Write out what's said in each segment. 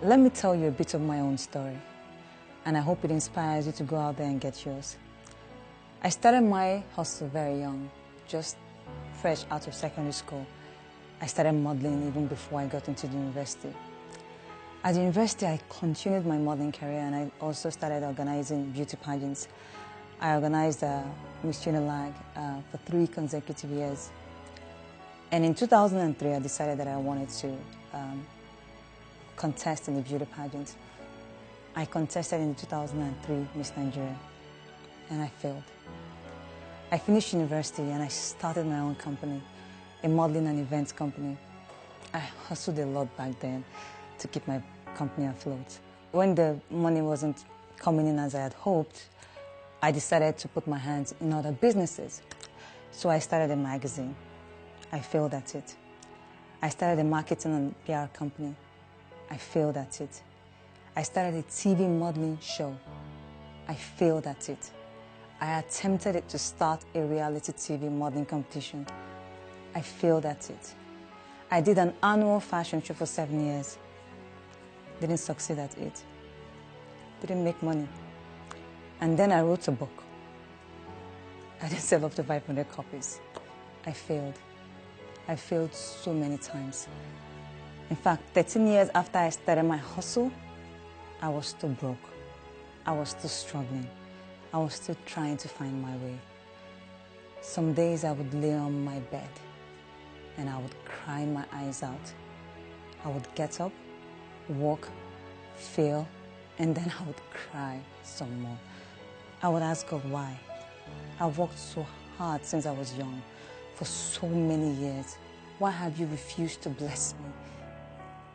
Let me tell you a bit of my own story, and I hope it inspires you to go out there and get yours. I started my hustle very young, just fresh out of secondary school. I started modeling even before I got into the university. At the university, I continued my modeling career, and I also started organizing beauty pageants. I organized Miss Unilag for 3 consecutive years. And in 2003, I decided that I wanted to contest in the beauty pageant. I contested in the 2003 Miss Nigeria, and I failed. I finished university and I started my own company, a modeling and events company. I hustled a lot back then to keep my company afloat. When the money wasn't coming in as I had hoped, I decided to put my hands in other businesses. So I started a magazine. I failed at it. I started a marketing and PR company. I failed at it. I started a TV modeling show. I failed at it. I attempted it to start a reality TV modeling competition. I failed at it. I did an annual fashion show for 7 years. Didn't succeed at it. Didn't make money. And then I wrote a book. I didn't sell up to 500 copies. I failed. I failed so many times. In fact, 13 years after I started my hustle, I was still broke. I was still struggling. I was still trying to find my way. Some days I would lay on my bed and I would cry my eyes out. I would get up, walk, fail, and then I would cry some more. I would ask God why. I've worked so hard since I was young, for so many years. Why have you refused to bless me?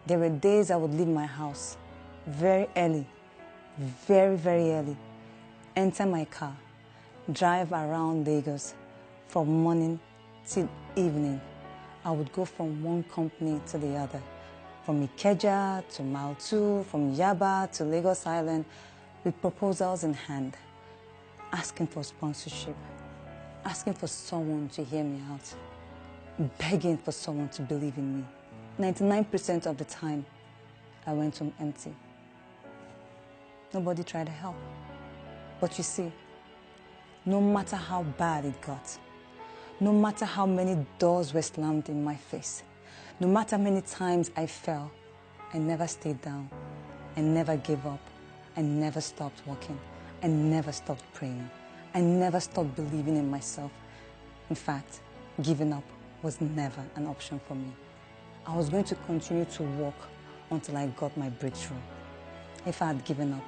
There were days I would leave my house very early, very, very early, enter my car, drive around Lagos from morning till evening. I would go from one company to the other, from Ikeji to Mile 2, from Yaba to Lagos Island, with proposals in hand, asking for sponsorship, asking for someone to hear me out, begging for someone to believe in me. 99% of the time, I went home empty. Nobody tried to help. But you see, no matter how bad it got, no matter how many doors were slammed in my face, no matter how many times I fell, I never stayed down. I never gave up. I never stopped working. I never stopped praying. I never stopped believing in myself. In fact, giving up was never an option for me. I was going to continue to work until I got my breakthrough. If I had given up,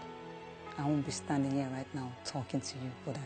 I won't be standing here right now talking to you, would I?